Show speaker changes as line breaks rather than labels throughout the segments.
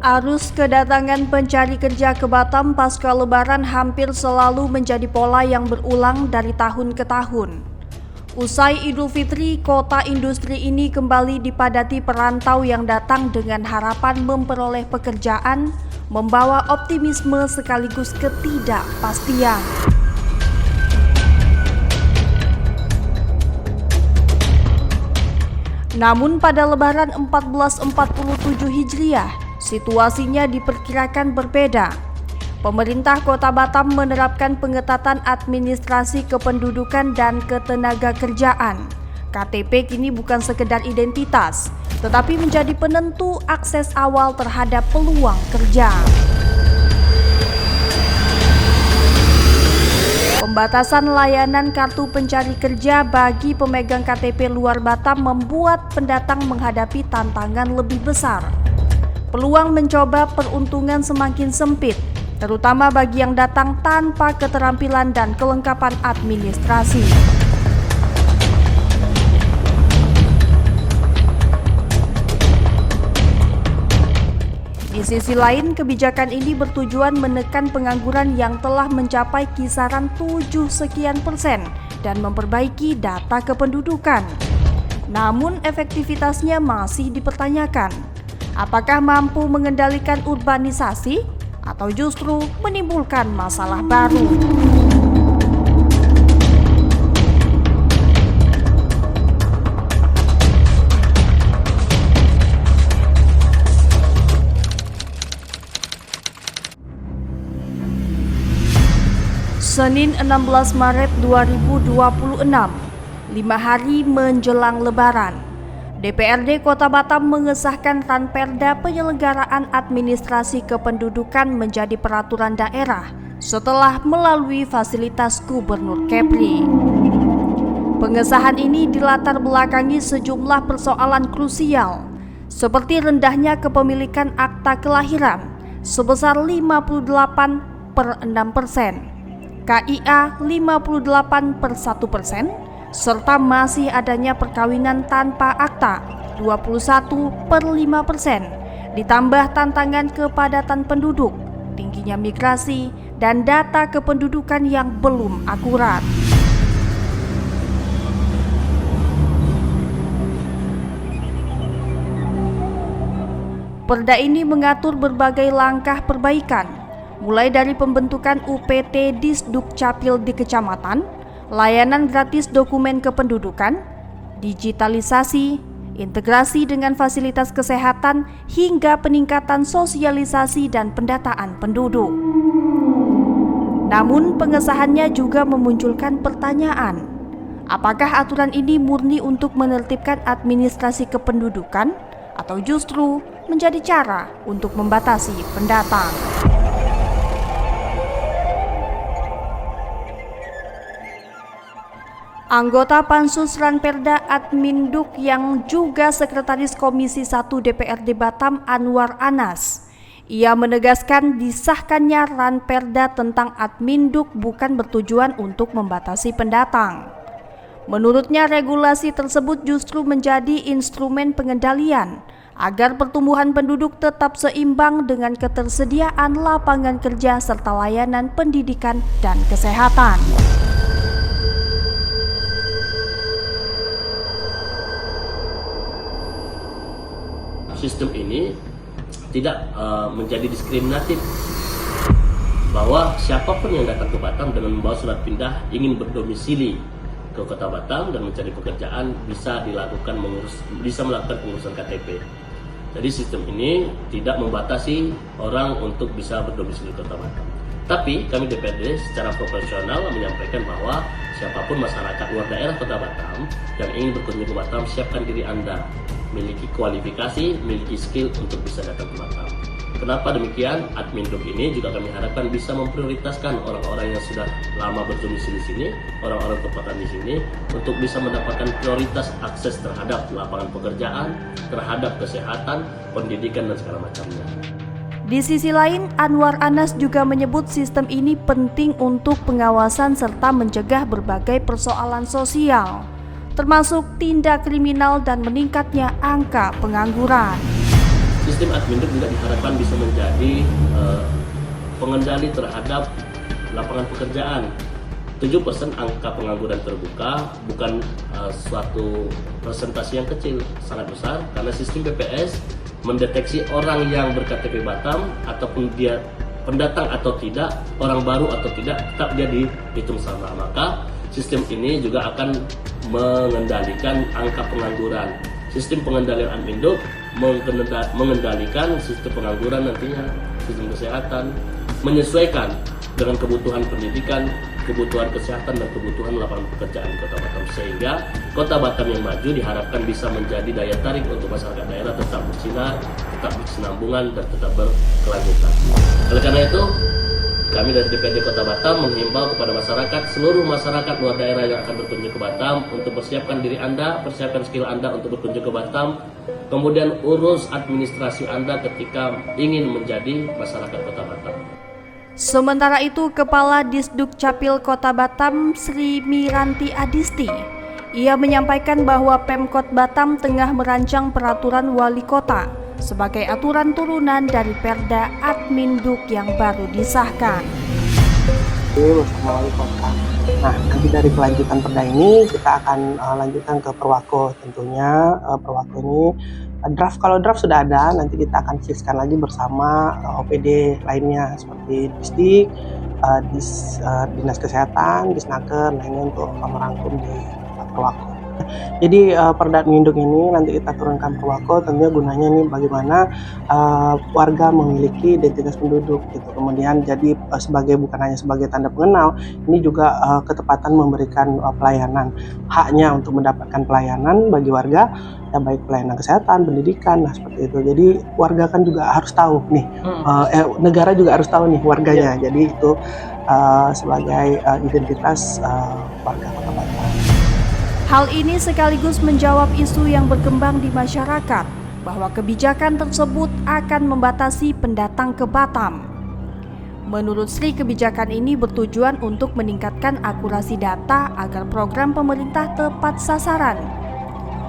Arus kedatangan pencari kerja ke Batam pasca Lebaran hampir selalu menjadi pola yang berulang dari tahun ke tahun. Usai Idul Fitri, kota industri ini kembali dipadati perantau yang datang dengan harapan memperoleh pekerjaan, membawa optimisme sekaligus ketidakpastian. Namun pada Lebaran 1447 Hijriah, situasinya diperkirakan berbeda. Pemerintah Kota Batam menerapkan pengetatan administrasi kependudukan dan ketenagakerjaan. KTP kini bukan sekedar identitas, tetapi menjadi penentu akses awal terhadap peluang kerja. Pembatasan layanan kartu pencari kerja bagi pemegang KTP luar Batam membuat pendatang menghadapi tantangan lebih besar. Peluang mencoba peruntungan semakin sempit, terutama bagi yang datang tanpa keterampilan dan kelengkapan administrasi. Di sisi lain, kebijakan ini bertujuan menekan pengangguran yang telah mencapai kisaran 7% dan memperbaiki data kependudukan. Namun efektivitasnya masih dipertanyakan. Apakah mampu mengendalikan urbanisasi atau justru menimbulkan masalah baru? Senin 16 Maret 2026, 5 hari menjelang Lebaran, DPRD Kota Batam mengesahkan Ranperda penyelenggaraan administrasi kependudukan menjadi peraturan daerah setelah melalui fasilitas Gubernur Kepri. Pengesahan ini dilatar belakangi sejumlah persoalan krusial, seperti rendahnya kepemilikan akta kelahiran sebesar 58,6%. KIA 58,1%, serta masih adanya perkawinan tanpa akta 21,5%, ditambah tantangan kepadatan penduduk, tingginya migrasi, dan data kependudukan yang belum akurat. Perda ini mengatur berbagai langkah perbaikan, mulai dari pembentukan UPT Disdukcapil di kecamatan, layanan gratis dokumen kependudukan, digitalisasi, integrasi dengan fasilitas kesehatan, hingga peningkatan sosialisasi dan pendataan penduduk. Namun pengesahannya juga memunculkan pertanyaan, apakah aturan ini murni untuk menertibkan administrasi kependudukan atau justru menjadi cara untuk membatasi pendatang? Anggota Pansus Ranperda Adminduk yang juga Sekretaris Komisi 1 DPRD Batam Anwar Anas. Ia menegaskan disahkannya Ranperda tentang Adminduk bukan bertujuan untuk membatasi pendatang. Menurutnya regulasi tersebut justru menjadi instrumen pengendalian agar pertumbuhan penduduk tetap seimbang dengan ketersediaan lapangan kerja serta layanan pendidikan dan kesehatan.
Sistem ini tidak menjadi diskriminatif, bahwa siapapun yang datang ke Batam dengan membawa surat pindah ingin berdomisili ke Kota Batam dan mencari pekerjaan bisa melakukan pengurusan KTP. Jadi sistem ini tidak membatasi orang untuk bisa berdomisili di Kota Batam. Tapi kami DPRD secara profesional menyampaikan bahwa siapapun masyarakat luar daerah Kota Batam yang ingin berkunjung ke Batam, siapkan diri Anda, miliki kualifikasi, miliki skill untuk bisa datang ke Batam. Kenapa demikian? Adminduk ini juga kami harapkan bisa memprioritaskan orang-orang yang sudah lama berdomisili di sini, orang-orang tempatan di sini, untuk bisa mendapatkan prioritas akses terhadap lapangan pekerjaan, terhadap kesehatan, pendidikan, dan segala macamnya.
Di sisi lain, Anwar Anas juga menyebut sistem ini penting untuk pengawasan serta mencegah berbagai persoalan sosial, termasuk tindak kriminal dan meningkatnya angka pengangguran.
sistem Adminduk juga diharapkan bisa menjadi pengendali terhadap lapangan pekerjaan. 7% angka pengangguran terbuka bukan suatu persentase yang kecil, sangat besar, karena sistem BPS mendeteksi orang yang berKTP Batam ataupun dia pendatang atau tidak, orang baru atau tidak, tetap dia dihitung sama. Maka sistem ini juga akan mengendalikan angka pengangguran. Sistem pengendalian Adminduk mengendalikan sistem pengangguran nantinya, sistem kesehatan, menyesuaikan dengan kebutuhan pendidikan, kebutuhan kesehatan, dan kebutuhan lapangan pekerjaan di Kota Batam, sehingga Kota Batam yang maju diharapkan bisa menjadi daya tarik untuk masyarakat daerah tetap bersinar, tetap berkesinambungan, dan tetap berkelanjutan. Oleh karena itu, kami dari DPRD Kota Batam menghimbau kepada masyarakat, seluruh masyarakat luar daerah yang akan berkunjung ke Batam untuk persiapkan diri Anda, persiapkan skill Anda untuk berkunjung ke Batam, kemudian urus administrasi Anda ketika ingin menjadi masyarakat Kota Batam.
Sementara itu, Kepala Disduk Capil Kota Batam Sri Miranti Adisti, ia menyampaikan bahwa Pemkot Batam tengah merancang peraturan wali kota sebagai aturan turunan dari Perda Adminduk yang baru disahkan.
Bersama wali kota. Nah, nanti dari kelanjutan perda ini kita akan lanjutkan ke Perwako tentunya. Perwako ini kalau draft sudah ada, nanti kita akan fixkan lagi bersama OPD lainnya seperti Disdik, Dinas Kesehatan, Disnaker, lainnya untuk merangkum di Perwako. Jadi Perda Adminduk ini nanti kita turunkan Perwako, tentunya gunanya ini bagaimana warga memiliki identitas penduduk gitu. Kemudian jadi bukan hanya sebagai tanda pengenal, ini juga ketepatan memberikan pelayanan, haknya untuk mendapatkan pelayanan bagi warga, ya baik pelayanan kesehatan, pendidikan, nah seperti itu. Jadi warga kan juga harus tahu nih, negara juga harus tahu nih warganya. Jadi itu sebagai identitas warga Kota Batam.
Hal ini sekaligus menjawab isu yang berkembang di masyarakat bahwa kebijakan tersebut akan membatasi pendatang ke Batam. Menurut Sri, kebijakan ini bertujuan untuk meningkatkan akurasi data agar program pemerintah tepat sasaran.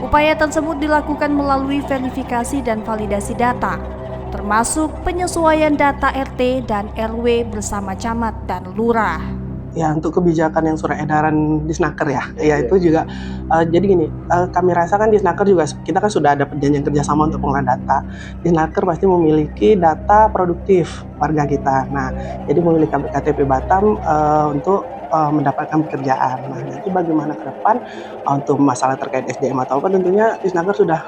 Upaya tersebut dilakukan melalui verifikasi dan validasi data, termasuk penyesuaian data RT dan RW bersama camat dan lurah.
Ya, untuk kebijakan yang surat edaran Disnaker ya itu juga jadi gini, kami rasakan Disnaker juga, kita kan sudah ada perjanjian kerjasama untuk pengelolaan data. Disnaker pasti memiliki data produktif warga kita. Nah, jadi memiliki KTP Batam untuk mendapatkan pekerjaan. Nah, nanti bagaimana ke depan untuk masalah terkait SDM atau apa, tentunya Disnaker sudah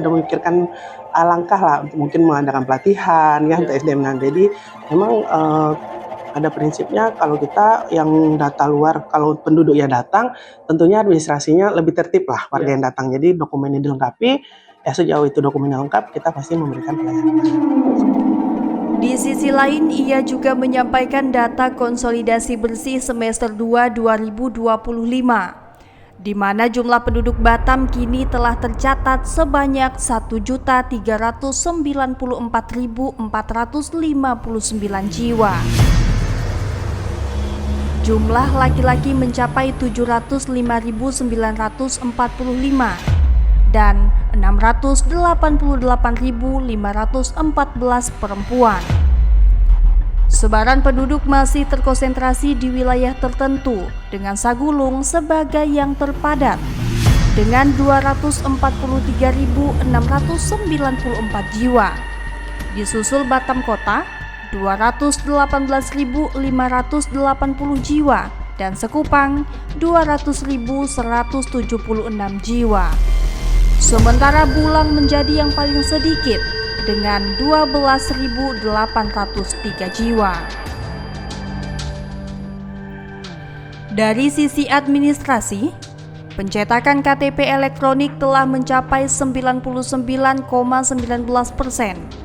memikirkan langkah lah untuk mungkin mengadakan pelatihan ya untuk SDM. Nah, jadi memang ada prinsipnya kalau kita yang data luar, kalau penduduk ya datang, tentunya administrasinya lebih tertib lah warga yang datang. Jadi dokumennya dilengkapi, ya sejauh itu dokumennya lengkap, kita pasti memberikan pelayanan.
Di sisi lain, ia juga menyampaikan data konsolidasi bersih semester 2 2025, di mana jumlah penduduk Batam kini telah tercatat sebanyak 1.394.459 jiwa. Jumlah laki-laki mencapai 705.945 dan 688.514 perempuan. Sebaran penduduk masih terkonsentrasi di wilayah tertentu dengan Sagulung sebagai yang terpadat dengan 243.694 jiwa. Disusul Batam Kota 218.580 jiwa dan Sekupang 200.176 jiwa. Sementara Bulang menjadi yang paling sedikit dengan 12.803 jiwa. Dari sisi administrasi, pencetakan KTP elektronik telah mencapai 99,19%.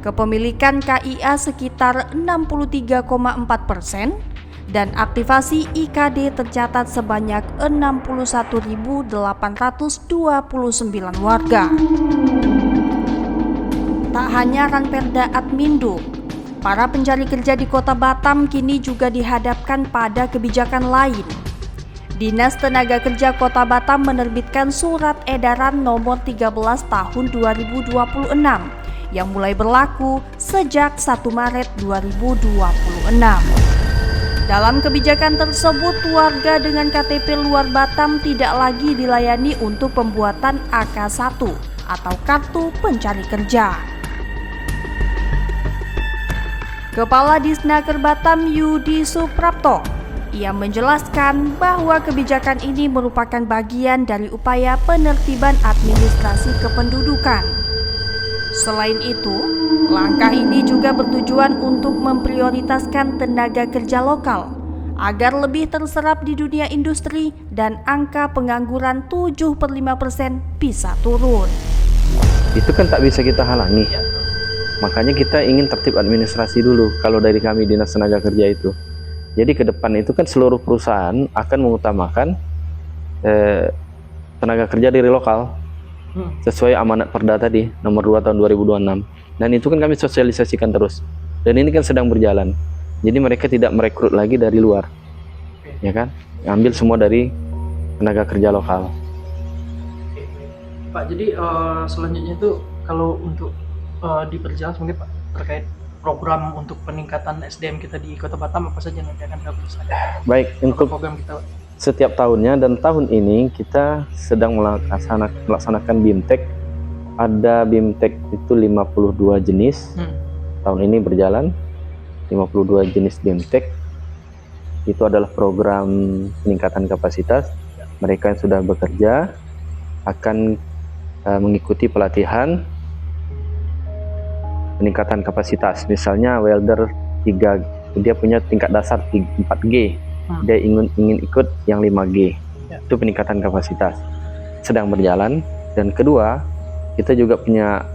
Kepemilikan KIA sekitar 63,4% dan aktivasi IKD tercatat sebanyak 61.829 warga. Tak hanya Ranperda Adminduk, para pencari kerja di Kota Batam kini juga dihadapkan pada kebijakan lain. Dinas Tenaga Kerja Kota Batam menerbitkan Surat Edaran Nomor 13 Tahun 2026 yang mulai berlaku sejak 1 Maret 2026. Dalam kebijakan tersebut, warga dengan KTP luar Batam tidak lagi dilayani untuk pembuatan AK1 atau Kartu Pencari Kerja. Kepala Disnaker Batam Yudi Suprapto, ia menjelaskan bahwa kebijakan ini merupakan bagian dari upaya penertiban administrasi kependudukan. Selain itu, langkah ini juga bertujuan untuk memprioritaskan tenaga kerja lokal agar lebih terserap di dunia industri dan angka pengangguran 7,5% bisa turun.
Itu kan tak bisa kita halangi. Makanya kita ingin tertib administrasi dulu kalau dari kami Dinas Tenaga Kerja itu. Jadi ke depan itu kan seluruh perusahaan akan mengutamakan tenaga kerja dari lokal sesuai amanat Perda tadi nomor 2 tahun 2026. Dan itu kan kami sosialisasikan terus. Dan ini kan sedang berjalan. Jadi mereka tidak merekrut lagi dari luar. Ya kan? Ambil semua dari tenaga kerja lokal.
Pak, jadi selanjutnya itu kalau untuk diperjelas mungkin Pak terkait program untuk peningkatan SDM kita di Kota Batam apa saja nanti akan dilakukan?
Baik, untuk
program kita
setiap tahunnya dan tahun ini kita sedang melaksanakan BIMTEK. Ada BIMTEK itu 52 jenis. Tahun ini berjalan 52 jenis BIMTEK. Itu adalah program peningkatan kapasitas. Mereka yang sudah bekerja akan mengikuti pelatihan peningkatan kapasitas. Misalnya welder 3, dia punya tingkat dasar 4G, dia ingin ikut yang 5G. Itu peningkatan kapasitas sedang berjalan. Dan kedua, kita juga punya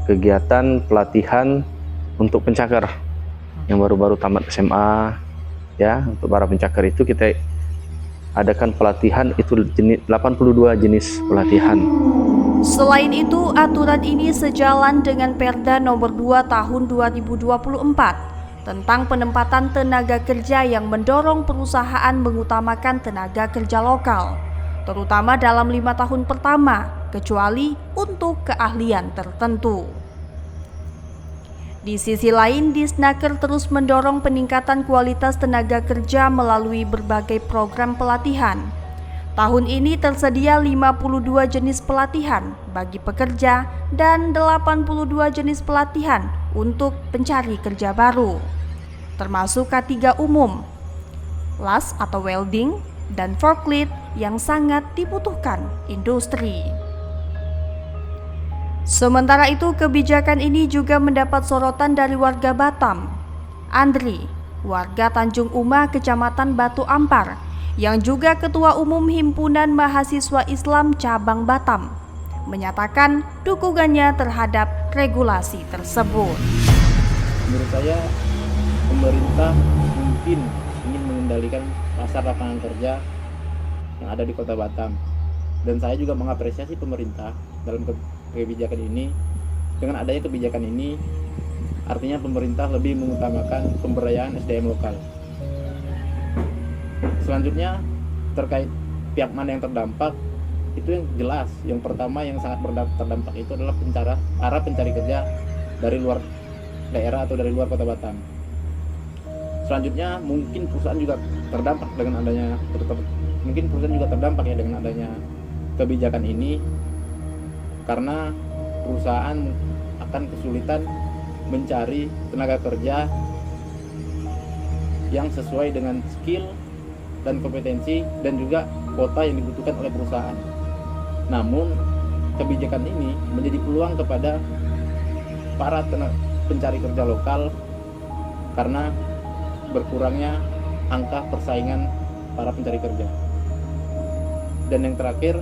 kegiatan pelatihan untuk pencaker yang baru-baru tamat SMA. Ya, untuk para pencaker itu kita adakan pelatihan itu 82 jenis pelatihan.
Selain itu, aturan ini sejalan dengan Perda nomor 2 tahun 2024 tentang penempatan tenaga kerja yang mendorong perusahaan mengutamakan tenaga kerja lokal, terutama dalam 5 tahun pertama, kecuali untuk keahlian tertentu. Di sisi lain, Disnaker terus mendorong peningkatan kualitas tenaga kerja melalui berbagai program pelatihan. Tahun ini tersedia 52 jenis pelatihan bagi pekerja dan 82 jenis pelatihan untuk pencari kerja baru, termasuk K3 umum, las atau welding, dan forklift yang sangat dibutuhkan industri. Sementara itu, kebijakan ini juga mendapat sorotan dari warga Batam. Andri, warga Tanjung Uma, Kecamatan Batu Ampar, yang juga Ketua Umum Himpunan Mahasiswa Islam Cabang Batam, menyatakan dukungannya terhadap regulasi tersebut.
Menurut saya, pemerintah mungkin ingin mengendalikan pasar lapangan kerja yang ada di Kota Batam. Dan saya juga mengapresiasi pemerintah dalam kebijakan ini. Dengan adanya kebijakan ini, artinya pemerintah lebih mengutamakan pemberdayaan SDM lokal. Selanjutnya, terkait pihak mana yang terdampak, itu yang jelas. Yang pertama yang sangat terdampak itu adalah para pencari kerja dari luar daerah atau dari luar Kota Batam. Selanjutnya, mungkin perusahaan juga terdampak dengan adanya dengan adanya kebijakan ini, karena perusahaan akan kesulitan mencari tenaga kerja yang sesuai dengan skill dan kompetensi dan juga kuota yang dibutuhkan oleh perusahaan. Namun kebijakan ini menjadi peluang kepada para pencari kerja lokal karena berkurangnya angka persaingan para pencari kerja. Dan yang terakhir,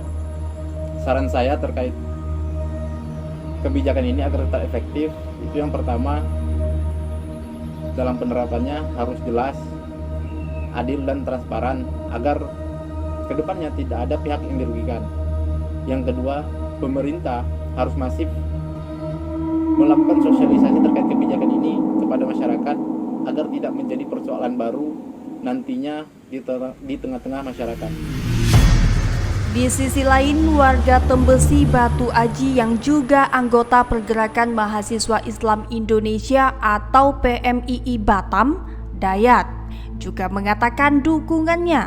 saran saya terkait kebijakan ini agar tetap efektif, itu yang pertama, dalam penerapannya harus jelas, adil dan transparan agar kedepannya tidak ada pihak yang dirugikan. Yang kedua, pemerintah harus masif melakukan sosialisasi terkait kebijakan ini kepada masyarakat agar tidak menjadi persoalan baru nantinya di tengah-tengah masyarakat.
Di sisi lain, warga Tembesi Batu Aji yang juga anggota Pergerakan Mahasiswa Islam Indonesia atau PMII Batam, Dayat, juga mengatakan dukungannya.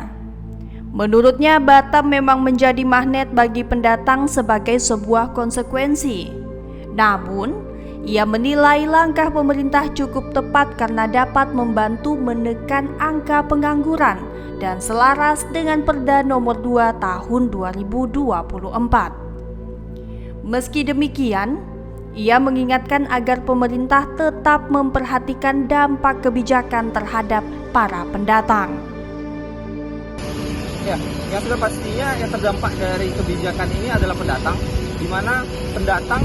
Menurutnya, Batam memang menjadi magnet bagi pendatang sebagai sebuah konsekuensi. Namun, ia menilai langkah pemerintah cukup tepat karena dapat membantu menekan angka pengangguran dan selaras dengan Perda Nomor 2 Tahun 2024. Meski demikian, ia mengingatkan agar pemerintah tetap memperhatikan dampak kebijakan terhadap para pendatang.
Ya, yang sudah pastinya yang terdampak dari kebijakan ini adalah pendatang, di mana pendatang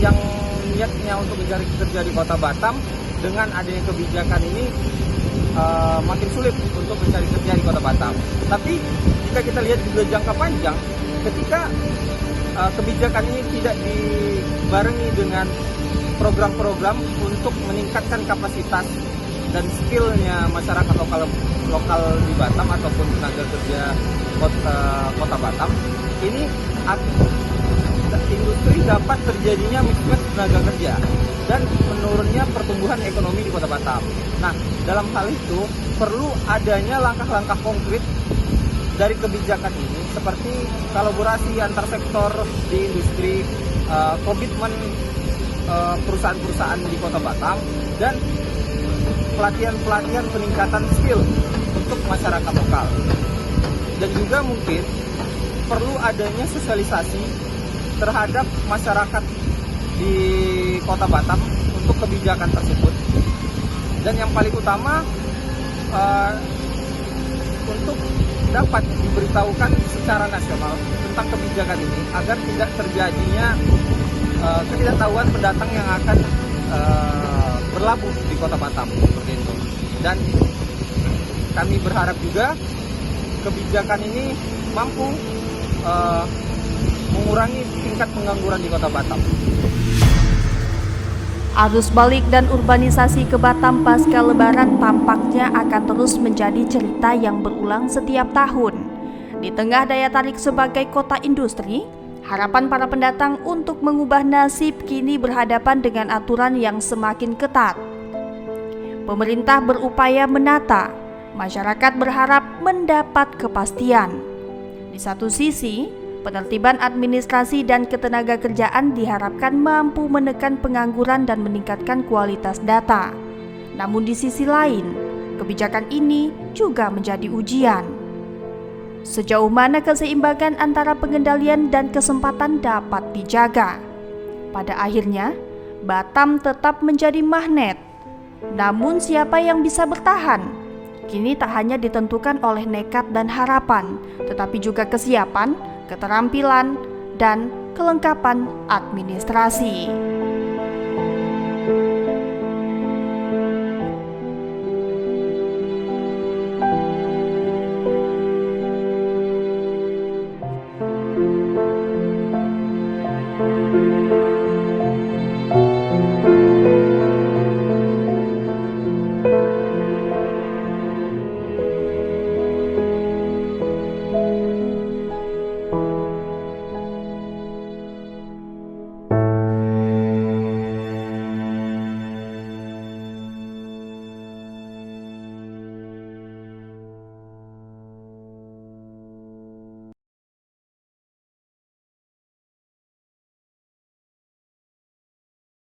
yang niatnya untuk mencari kerja di Kota Batam dengan adanya kebijakan ini makin sulit untuk mencari kerja di Kota Batam. Tapi jika kita lihat juga jangka panjang, ketika kebijakan ini tidak dibarengi dengan program-program untuk meningkatkan kapasitas dan skillnya masyarakat lokal di Batam ataupun tenaga kerja kota Batam, ini industri dapat terjadinya mismatch tenaga kerja dan menurunnya pertumbuhan ekonomi di Kota Batam. Nah, dalam hal itu perlu adanya langkah-langkah konkret dari kebijakan ini, seperti kolaborasi antar sektor di industri, komitmen perusahaan-perusahaan di Kota Batam, dan pelatihan-pelatihan peningkatan skill untuk masyarakat lokal. Dan juga mungkin perlu adanya sosialisasi terhadap masyarakat di Kota Batam untuk kebijakan tersebut. Dan yang paling utama untuk dapat diberitahukan secara nasional tentang kebijakan ini agar tidak terjadinya ketidaktahuan pendatang yang akan berlabuh di Kota Batam seperti itu. Dan kami berharap juga kebijakan ini mampu mengurangi tingkat pengangguran di Kota Batam.
Arus balik dan urbanisasi ke Batam pasca Lebaran tampaknya akan terus menjadi cerita yang berulang setiap tahun. Di tengah daya tarik sebagai kota industri, harapan para pendatang untuk mengubah nasib kini berhadapan dengan aturan yang semakin ketat. Pemerintah berupaya menata, masyarakat berharap mendapat kepastian. Di satu sisi, penertiban administrasi dan ketenagakerjaan diharapkan mampu menekan pengangguran dan meningkatkan kualitas data. Namun di sisi lain, kebijakan ini juga menjadi ujian. Sejauh mana keseimbangan antara pengendalian dan kesempatan dapat dijaga? Pada akhirnya, Batam tetap menjadi magnet. Namun siapa yang bisa bertahan? Kini tak hanya ditentukan oleh nekat dan harapan, tetapi juga kesiapan, keterampilan, dan kelengkapan administrasi.